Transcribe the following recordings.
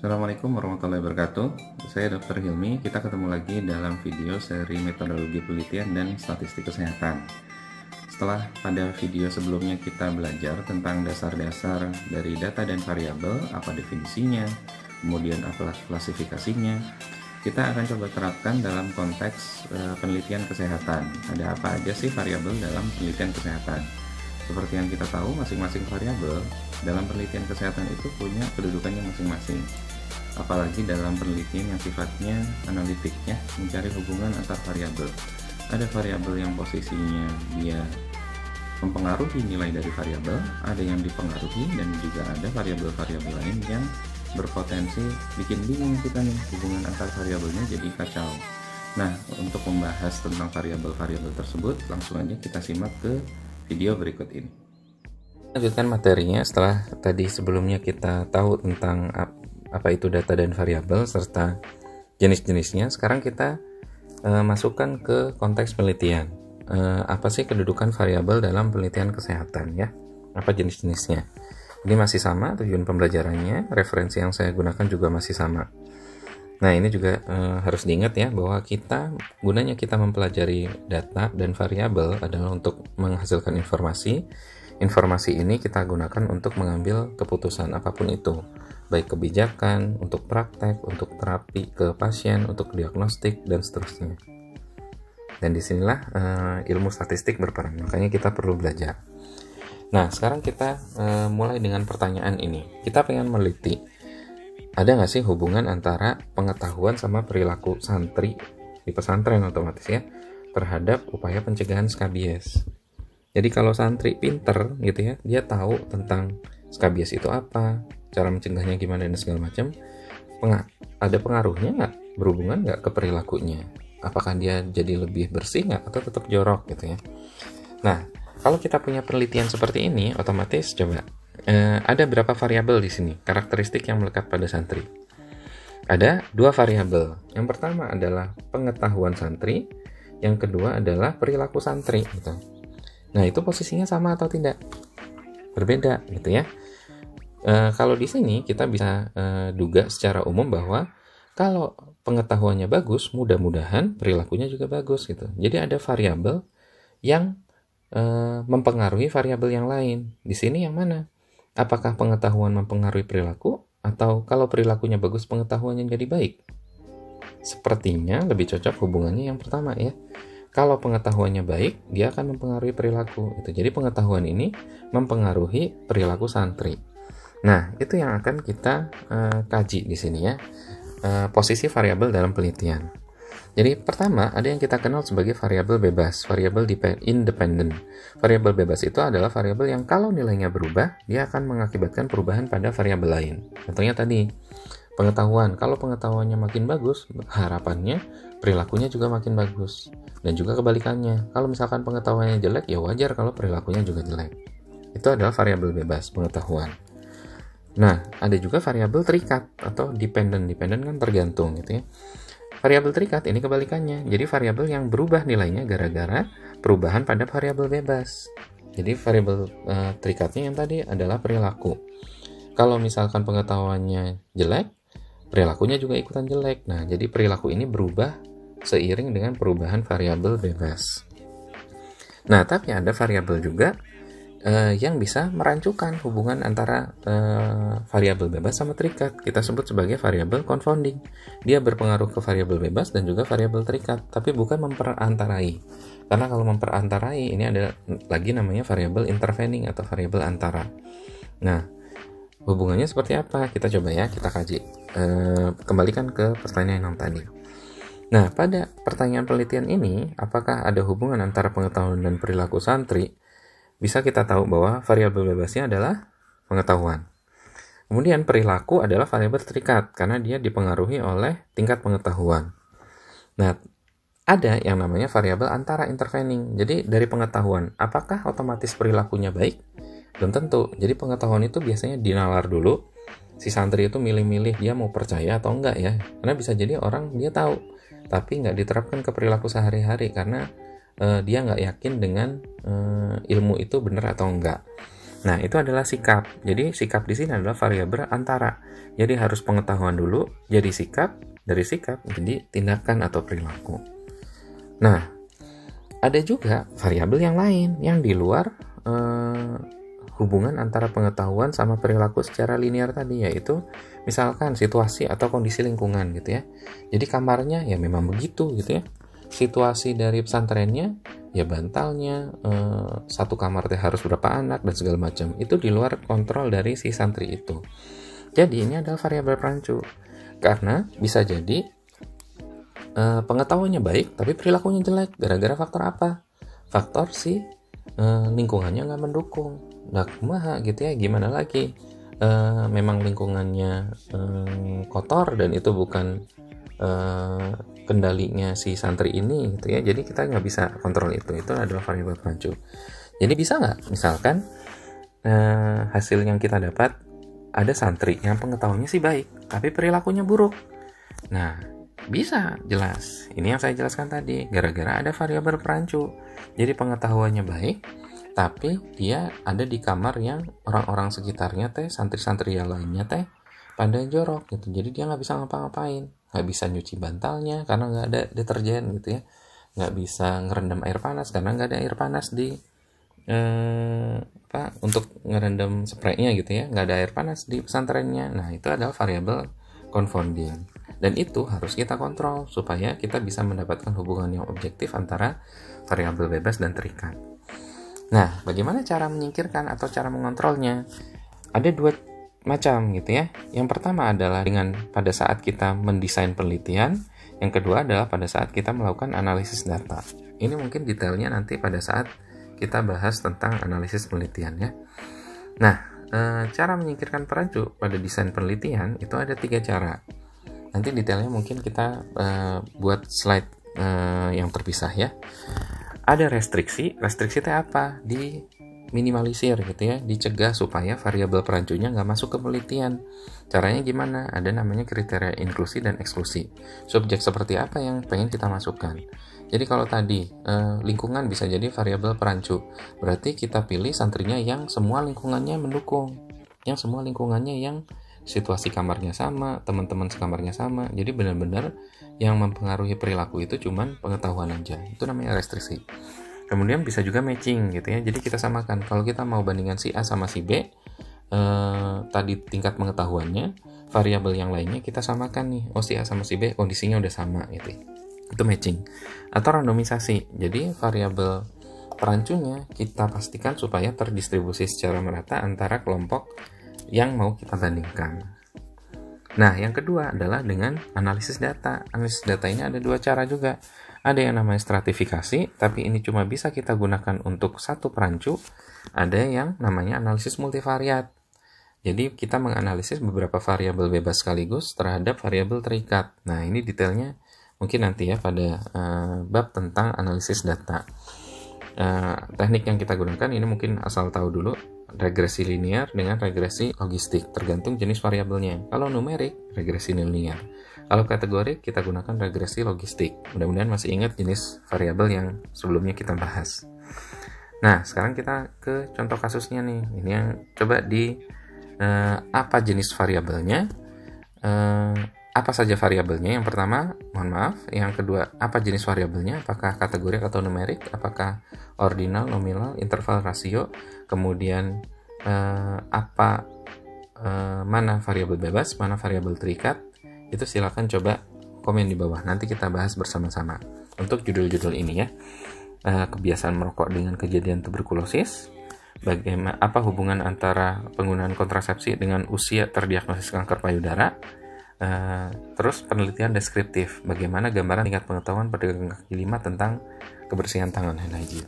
Assalamualaikum warahmatullahi wabarakatuh. Saya Dr. Hilmi. Kita ketemu lagi dalam video seri metodologi penelitian dan statistik kesehatan. Setelah pada video sebelumnya kita belajar tentang dasar-dasar dari data dan variabel, apa definisinya, kemudian apa klasifikasinya, kita akan coba terapkan dalam konteks penelitian kesehatan. Ada apa aja sih variabel dalam penelitian kesehatan? Seperti yang kita tahu, masing-masing variabel dalam penelitian kesehatan itu punya kedudukannya masing-masing. Apalagi dalam penelitian yang sifatnya analitik, ya, mencari hubungan antar variabel. Ada variabel yang posisinya dia mempengaruhi nilai dari variabel, ada yang dipengaruhi, dan juga ada variabel-variabel lain yang berpotensi bikin bingung kita nih, hubungan antar variabelnya jadi kacau. Nah, untuk membahas tentang variabel-variabel tersebut, langsung aja kita simak ke video berikut ini. Lanjutkan materinya. Setelah tadi sebelumnya kita tahu tentang apa itu data dan variabel serta jenis-jenisnya, sekarang kita masukkan ke konteks penelitian. Apa sih kedudukan variabel dalam penelitian kesehatan, ya? Apa jenis-jenisnya? Ini masih sama tujuan pembelajarannya, referensi yang saya gunakan juga masih sama. Nah, ini juga harus diingat ya, bahwa gunanya kita mempelajari data dan variabel adalah untuk menghasilkan informasi. Informasi ini kita gunakan untuk mengambil keputusan apapun itu, baik kebijakan, untuk praktek, untuk terapi ke pasien, untuk diagnostik, dan seterusnya. Dan disinilah ilmu statistik berperan, makanya kita perlu belajar. Nah, sekarang kita mulai dengan pertanyaan ini. Kita pengen meneliti, ada nggak sih hubungan antara pengetahuan sama perilaku santri di pesantren otomatis ya, terhadap upaya pencegahan skabies. Jadi kalau santri pinter gitu ya, dia tahu tentang skabies itu apa, cara mencegahnya gimana dan segala macam, ada pengaruhnya nggak, berhubungan nggak ke perilakunya? Apakah dia jadi lebih bersih nggak atau tetap jorok gitu ya? Nah, kalau kita punya penelitian seperti ini, otomatis coba ada berapa variabel di sini, karakteristik yang melekat pada santri. Ada 2 variabel. Yang pertama adalah pengetahuan santri, yang kedua adalah perilaku santri gitu. Nah, itu posisinya sama atau tidak? Berbeda gitu ya. Kalau di sini kita bisa duga secara umum bahwa kalau pengetahuannya bagus, mudah-mudahan perilakunya juga bagus gitu. Jadi ada variabel yang mempengaruhi variabel yang lain. Di sini yang mana? Apakah pengetahuan mempengaruhi perilaku, atau kalau perilakunya bagus pengetahuannya jadi baik? Sepertinya lebih cocok hubungannya yang pertama ya. Kalau pengetahuannya baik, dia akan mempengaruhi perilaku. Jadi pengetahuan ini mempengaruhi perilaku santri. Nah, itu yang akan kita kaji di sini ya. Posisi variabel dalam penelitian. Jadi pertama ada yang kita kenal sebagai variabel bebas, variabel independent. Variabel bebas itu adalah variabel yang kalau nilainya berubah, dia akan mengakibatkan perubahan pada variabel lain. Contohnya tadi, pengetahuan. Kalau pengetahuannya makin bagus, harapannya perilakunya juga makin bagus. Dan juga kebalikannya, kalau misalkan pengetahuannya jelek, ya wajar kalau perilakunya juga jelek. Itu adalah variabel bebas, pengetahuan. Nah, ada juga variabel terikat atau dependent. Dependent kan tergantung gitu ya. Variabel terikat ini kebalikannya. Jadi variabel yang berubah nilainya gara-gara perubahan pada variabel bebas. Jadi variabel terikatnya yang tadi adalah perilaku. Kalau misalkan pengetahuannya jelek, perilakunya juga ikutan jelek. Nah, jadi perilaku ini berubah seiring dengan perubahan variabel bebas. Nah, tapi ada variabel juga yang bisa merancukan hubungan antara variabel bebas sama terikat. Kita sebut sebagai variabel confounding. Dia berpengaruh ke variabel bebas dan juga variabel terikat, tapi bukan memperantarai. Karena kalau memperantarai, ini ada lagi namanya variabel intervening atau variabel antara. Nah, hubungannya seperti apa? Kita coba ya, kita kaji. Kembalikan ke pertanyaan yang tadi. Nah, pada pertanyaan penelitian ini, apakah ada hubungan antara pengetahuan dan perilaku santri? Bisa kita tahu bahwa variabel bebasnya adalah pengetahuan. Kemudian perilaku adalah variabel terikat karena dia dipengaruhi oleh tingkat pengetahuan. Nah, ada yang namanya variabel antara intervening. Jadi dari pengetahuan, apakah otomatis perilakunya baik? Belum tentu. Jadi pengetahuan itu biasanya dinalar dulu. Si santri itu milih-milih dia mau percaya atau enggak ya. Karena bisa jadi orang dia tahu, tapi nggak diterapkan ke perilaku sehari-hari karena dia nggak yakin dengan ilmu itu benar atau enggak. Nah, itu adalah sikap. Jadi sikap di sini adalah variabel antara. Jadi harus pengetahuan dulu, jadi sikap, dari sikap jadi tindakan atau perilaku. Nah, ada juga variabel yang lain yang di luar hubungan antara pengetahuan sama perilaku secara linear tadi, yaitu misalkan situasi atau kondisi lingkungan gitu ya. Jadi kamarnya ya memang begitu gitu ya. Situasi dari pesantrennya ya bantalnya, satu kamar teh harus berapa anak dan segala macam. Itu di luar kontrol dari si santri itu. Jadi ini adalah variabel perancu. Karena bisa jadi pengetahuannya baik tapi perilakunya jelek. Gara-gara faktor apa? Faktor si lingkungannya nggak mendukung. Nah, kumaha gitu ya, gimana lagi? Memang lingkungannya kotor dan itu bukan kendalinya si santri ini gitu ya, jadi kita nggak bisa kontrol itu adalah variabel perancu. Jadi bisa nggak misalkan hasil yang kita dapat ada santri yang pengetahuannya sih baik tapi perilakunya buruk. Nah, bisa jelas ini yang saya jelaskan tadi, gara-gara ada variabel perancu. Jadi pengetahuannya baik tapi dia ada di kamar yang orang-orang sekitarnya teh, santri-santri yang lainnya teh pada jorok gitu, jadi dia nggak bisa ngapa-ngapain, nggak bisa nyuci bantalnya karena nggak ada deterjen gitu ya, nggak bisa ngerendam air panas karena nggak ada air panas di untuk ngerendam spraynya gitu ya, nggak ada air panas di pesantrennya. Nah, itu adalah variabel confounding dan itu harus kita kontrol supaya kita bisa mendapatkan hubungan yang objektif antara variabel bebas dan terikat. Nah, bagaimana cara menyingkirkan atau cara mengontrolnya? Ada dua macam gitu ya. Yang pertama adalah dengan pada saat kita mendesain penelitian, yang kedua adalah pada saat kita melakukan analisis data. Ini mungkin detailnya nanti pada saat kita bahas tentang analisis penelitian ya. Nah, cara menyingkirkan perancu pada desain penelitian itu ada 3 cara. Nanti detailnya mungkin kita buat slide yang terpisah ya. Ada restriksi itu apa? Diminimalisir gitu ya, dicegah supaya variabel perancunya nggak masuk ke penelitian. Caranya gimana? Ada namanya kriteria inklusi dan eksklusi. Subjek seperti apa yang pengen kita masukkan? Jadi kalau tadi lingkungan bisa jadi variabel perancu, berarti kita pilih santrinya yang semua lingkungannya mendukung, yang semua lingkungannya yang situasi kamarnya sama, teman-teman sekamarnya sama. Jadi benar-benar yang mempengaruhi perilaku itu cuman pengetahuan aja. Itu namanya restriksi. Kemudian bisa juga matching gitu ya. Jadi kita samakan. Kalau kita mau bandingkan si A sama si B, tadi tingkat pengetahuannya, variabel yang lainnya kita samakan nih. Oh, si A sama si B kondisinya udah sama gitu. Itu matching. Atau randomisasi. Jadi variabel perancunya kita pastikan supaya terdistribusi secara merata antara kelompok yang mau kita bandingkan. Nah, yang kedua adalah dengan analisis data. Analisis data ini ada 2 cara juga. Ada yang namanya stratifikasi, tapi ini cuma bisa kita gunakan untuk satu perancu. Ada yang namanya analisis multivariat. Jadi kita menganalisis beberapa variabel bebas sekaligus terhadap variabel terikat. Nah, ini detailnya mungkin nanti ya pada bab tentang analisis data. Teknik yang kita gunakan ini mungkin asal tahu dulu, regresi linear dengan regresi logistik, tergantung jenis variabelnya. Kalau numerik, regresi linear. Kalau kategorik, kita gunakan regresi logistik. Mudah-mudahan masih ingat jenis variabel yang sebelumnya kita bahas. Nah, sekarang kita ke contoh kasusnya nih. Ini yang coba di apa jenis variabelnya, apa saja variabelnya. Yang pertama, mohon maaf. Yang kedua, apa jenis variabelnya, apakah kategorik atau numerik, apakah ordinal, nominal, interval, rasio. Kemudian mana variabel bebas, mana variabel terikat. Itu silakan coba komen di bawah. Nanti kita bahas bersama-sama. Untuk judul-judul ini ya. Kebiasaan merokok dengan kejadian tuberkulosis. Bagaimana apa hubungan antara penggunaan kontrasepsi dengan usia terdiagnosis kanker payudara. Terus penelitian deskriptif, bagaimana gambaran tingkat pengetahuan pedagang kaki lima tentang kebersihan tangan dan hygiene.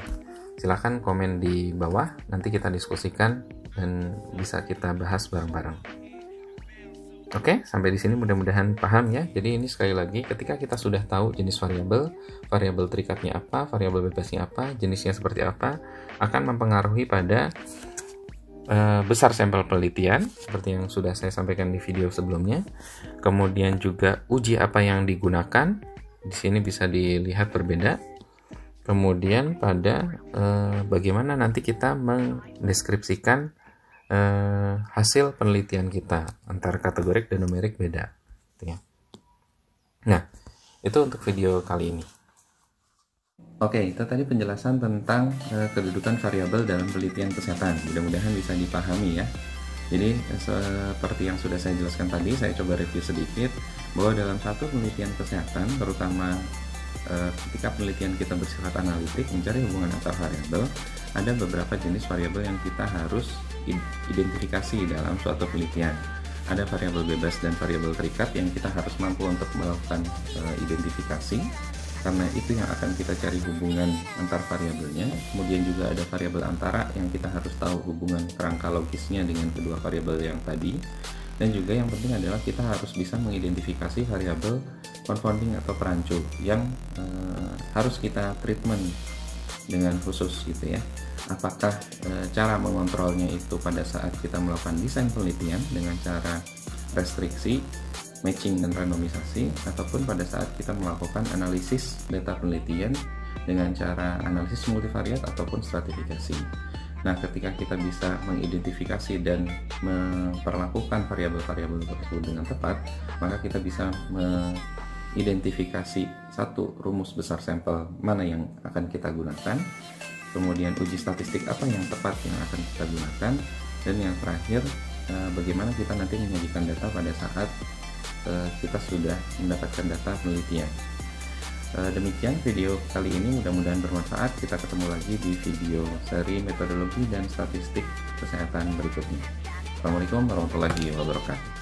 Silahkan komen di bawah, nanti kita diskusikan dan bisa kita bahas bareng-bareng. Oke, sampai di sini mudah-mudahan paham ya. Jadi ini sekali lagi, ketika kita sudah tahu jenis variabel, variabel terikatnya apa, variabel bebasnya apa, jenisnya seperti apa, akan mempengaruhi pada besar sampel penelitian seperti yang sudah saya sampaikan di video sebelumnya. Kemudian juga uji apa yang digunakan, di sini bisa dilihat berbeda. Kemudian pada bagaimana nanti kita mendeskripsikan hasil penelitian kita antara kategorik dan numerik beda gitu ya. Nah, itu untuk video kali ini. Oke, itu tadi penjelasan tentang kedudukan variabel dalam penelitian kesehatan. Mudah-mudahan bisa dipahami ya. Jadi seperti yang sudah saya jelaskan tadi, saya coba review sedikit bahwa dalam satu penelitian kesehatan, terutama ketika penelitian kita bersifat analitik mencari hubungan antar variabel, ada beberapa jenis variabel yang kita harus identifikasi dalam suatu penelitian. Ada variabel bebas dan variabel terikat yang kita harus mampu untuk melakukan identifikasi, karena itu yang akan kita cari hubungan antar variabelnya. Kemudian juga ada variabel antara yang kita harus tahu hubungan kerangka logisnya dengan kedua variabel yang tadi. Dan juga yang penting adalah kita harus bisa mengidentifikasi variabel confounding atau perancu yang harus kita treatment dengan khusus gitu ya. Apakah cara mengontrolnya itu pada saat kita melakukan desain penelitian dengan cara restriksi, matching dan randomisasi, ataupun pada saat kita melakukan analisis data penelitian dengan cara analisis multivariat ataupun stratifikasi. Nah, ketika kita bisa mengidentifikasi dan memperlakukan variabel-variabel tersebut dengan tepat, maka kita bisa mengidentifikasi satu rumus besar sampel mana yang akan kita gunakan, kemudian uji statistik apa yang tepat yang akan kita gunakan, dan yang terakhir bagaimana kita nanti menyajikan data pada saat kita sudah mendapatkan data penelitian. Demikian video kali ini, mudah-mudahan bermanfaat. Kita ketemu lagi di video seri metodologi dan statistik kesehatan berikutnya. Assalamualaikum warahmatullahi wabarakatuh.